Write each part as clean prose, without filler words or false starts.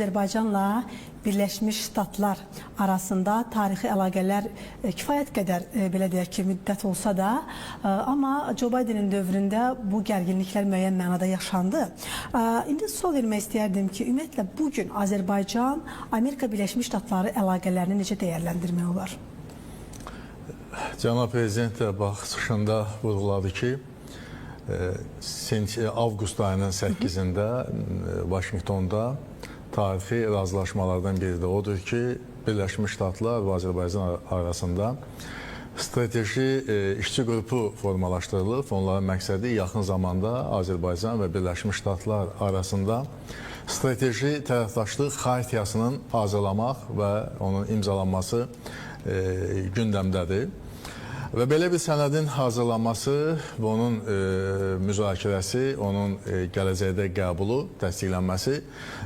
Azərbaycanla Birləşmiş Ştatlar arasında tarixi əlaqələr kifayət qədər belə deyək ki, müddət olsa da, amma Joe Biden'in dövründə bu gərginliklər müəyyən mənada yaşandı. İndi sual vermək istəyərdim ki, ümumiyyətlə bugün Azərbaycan Amerika Birləşmiş Ştatları əlaqələrini necə dəyərləndirmək olar? Cənab Prezident də çıxışında vurğuladı ki, avqust ayının 8-də Vaşinqtonda tarixi razılaşmalardan biri də odur ki, Birləşmiş Ştatlar və Azərbaycan arasında strateji işçi qrupu formalaşdırılıb. Onların məqsədi yaxın zamanda Azərbaycan və Birləşmiş Ştatlar arasında strateji tərəfdaşlıq xaritəsinin hazırlamaq və onun imzalanması gündəmdədir. Və belə bir sənədin hazırlanması və onun müzakirəsi, onun gələcəkdə qəbulu, təsdiqlənməsi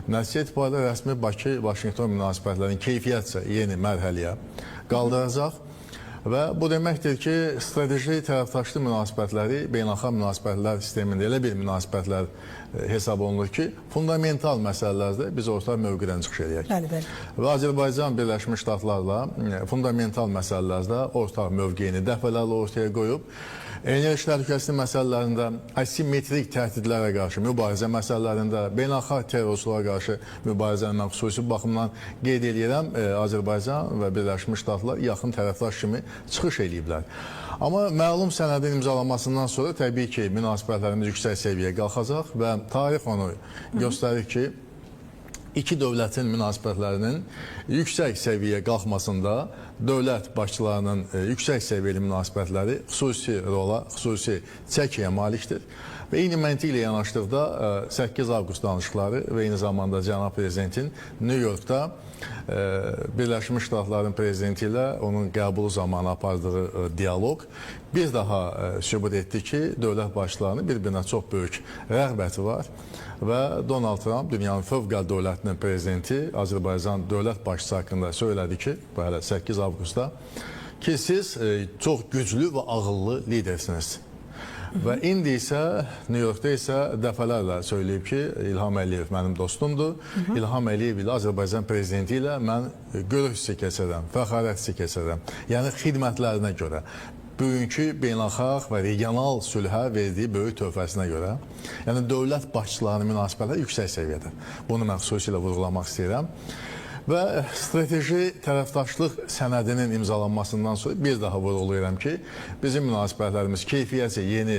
nəticə etibarilə rəsmi Bakı-Vaşinqton münasibətlərinin keyfiyyətcə yeni mərhələyə qaldıracaq. Və bu deməkdir ki, strateji tərəfdaşlı münasibətləri beynəlxalq münasibətlər sistemində elə bir münasibətlər hesab olunur ki, fundamental məsələlərdə biz ortaq mövqedən çıxış edək. Və Azərbaycan Birləşmiş Ştatlarla fundamental məsələlərdə ortaq mövqeyini dəfələrlə ortaya qoyub. Enerji təhlükəsizliyi məsələlərində, asimetrik təhdidlərə qarşı mübarizə məsələlərində, beynəlxalq terrorçuluğa qarşı mübarizənin mən xüsusi baxımdan qeyd edirəm, Azərbaycan və Birləşmiş Ştatlar yaxın tərəfdaş kimi çıxış ediblər. Amma məlum sənədin imzalanmasından sonra təbii ki, münasibətlərimiz yüksək səviyyəyə qalxacaq və tarix onu göstərir ki, iki dövlətin münasibətlərinin yüksək səviyyəyə qalxmasında dövlət başçılarının yüksək səviyyəli münasibətləri xüsusi rola, xüsusi çəkiyə malikdir. Və eyni məntiqlə yanaşdıqda 8 avqust danışıqları və eyni zamanda Cənab Prezidentin New Yorkda Birləşmiş Ştatların prezidenti ilə onun qəbulu zamanı apardığı diyaloq bir daha sübut etdi ki, dövlət başçılarının bir-birinə çox böyük rəğbəti var. Və Donald Trump, dünyanın fövqəladə dövlətinin prezidenti, Azərbaycan dövlət başçısı haqqında söylədi ki, bu hələ 8 avqustda, ki siz çox güclü və ağıllı lidersiniz. Və indi isə New Yorkda isə dəfələrlə söyləyib ki, İlham Əliyev mənim dostumdur. İlham Əliyev ilə Azərbaycan prezidenti ilə mən qürur hissi keçirəm, fəxarət hissi keçirəm. Yəni xidmətlərinə görə, bugünkü beynəlxalq və regional sülhə verdiyi böyük töhfəsinə görə, yəni dövlət başçılarının münasibətləri yüksək səviyyədə. Bunu mən xüsusilə vurğulamaq istəyirəm. Və strateji tərəfdaşlıq sənədinin imzalanmasından sonra bir daha vurğulayıram ki, bizim münasibətlərimiz keyfiyyətcə yeni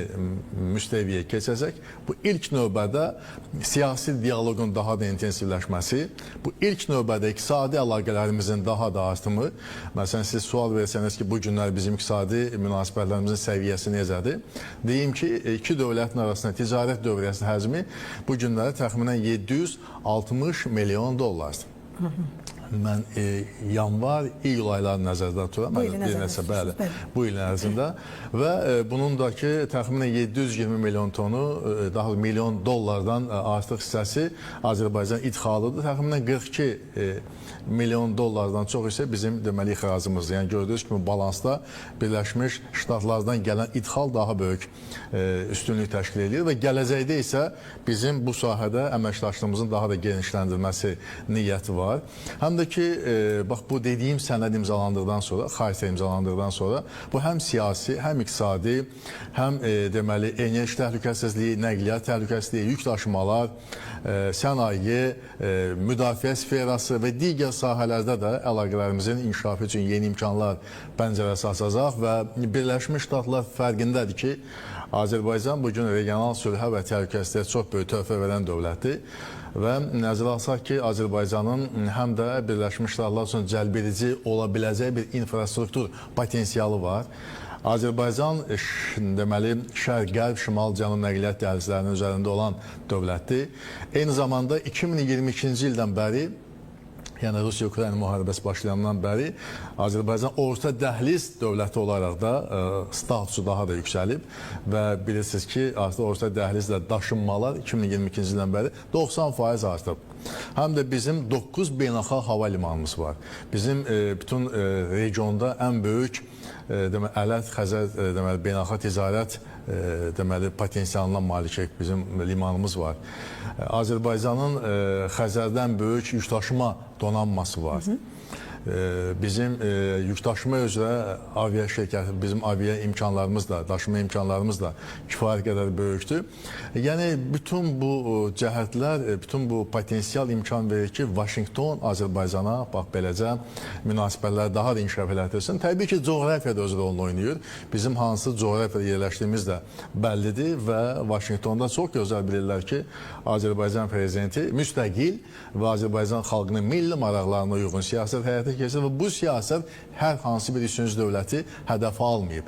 müstəviyə keçəcək. Bu ilk növbədə siyasi dialoqun daha da intensivləşməsi, bu ilk növbədə iqtisadi əlaqələrimizin daha da artımı. Məsələn, siz sual versəniz ki, bu günlər bizim iqtisadi münasibətlərimizin səviyyəsi necədir? Deyim ki, iki dövlətin arasında ticarət dövriyyəsinin həcmi bu günlərə təxminən 760 milyon dollardır. Mən yanvar-iyul aylarını nəzərdə tuturam, bu ilin ərzində və bunun da ki, təxminən 720 milyon tonu, daha milyon dollardan artıq hissəsi Azərbaycan idxalıdır. Təxminən 42 milyon dollardan çox isə bizim deməli ixracımızdır. Yəni gördüyünüz kimi balansda Birləşmiş Ştatlardan gələn idxal daha böyük üstünlük təşkil edir və gələcəkdə isə bizim bu sahədə əməkdaşlığımızın daha da genişləndirilməsi niyyəti var. Həm də ki, bax bu dediyim sənəd imzalandıqdan sonra, xaritə imzalandıqdan sonra bu həm siyasi, həm iqtisadi, həm deməli enerji təhlükəsizliyi, nəqliyyat təhlükəsizliyi, yük daşımalar, sənaye, müdafiə sferası və digər sahələrdə də əlaqələrimizin inkişafı üçün yeni imkanlar pəncərəsi açacaq və Birləşmiş Ştatlar fərqindədir ki, Azərbaycan bugün regional sülhə və təhlükəsizliyə çox böyük töhfə verən dövlətdir. Və nəzərə alsaq ki, Azərbaycanın həm də Birləşmiş Ştatlar üçün cəlbedici ola biləcək bir infrastruktur potensialı var. Azərbaycan deməli şərq-qərb, şimal-cənub nəqliyyat dəhlizlərinin üzərində olan dövlətdir. Eyni zamanda 2022-ci ildən bəri, yəni Rusiya-Ukrayna müharibəsi başlayandan bəri Azərbaycan orta dəhliz dövləti olaraq da statusu daha da yüksəlib və bilirsiniz ki, artıq orta dəhlizlə daşınmalar 2022-ci ildən bəri 90% artıb. həm də bizim 9 beynəlxalq hava limanımız var. Bizim bütün regionda ən böyük deməli Ələt Xəzər deməli beynəlxalq ticarət deməli potensialına malik bizim limanımız var. Azərbaycanın Xəzərdən böyük yükdaşıma donanması var. Bizim yükdaşıma üzrə avia şirkəti, bizim avia imkanlarımız da, daşıma imkanlarımız da kifayət qədər böyükdür. Yəni bütün bu cəhətlər, bütün bu potensial imkan verir ki, Vaşinqton Azərbaycana bax beləcə münasibətləri daha da inkişaf elətdirsin. Təbii ki, coğrafiya da öz rolunu oynayır. Bizim hansı coğrafiyada yerləşdiyimiz də bəllidir və Vaşinqtonda çox gözəl bilirlər ki, Azərbaycan prezidenti müstəqil və Azərbaycan xalqının milli maraqlarına uyğun siyasət həyata keçir və bu siyasət hər hansı bir üçüncü dövləti hədəfə almayıb.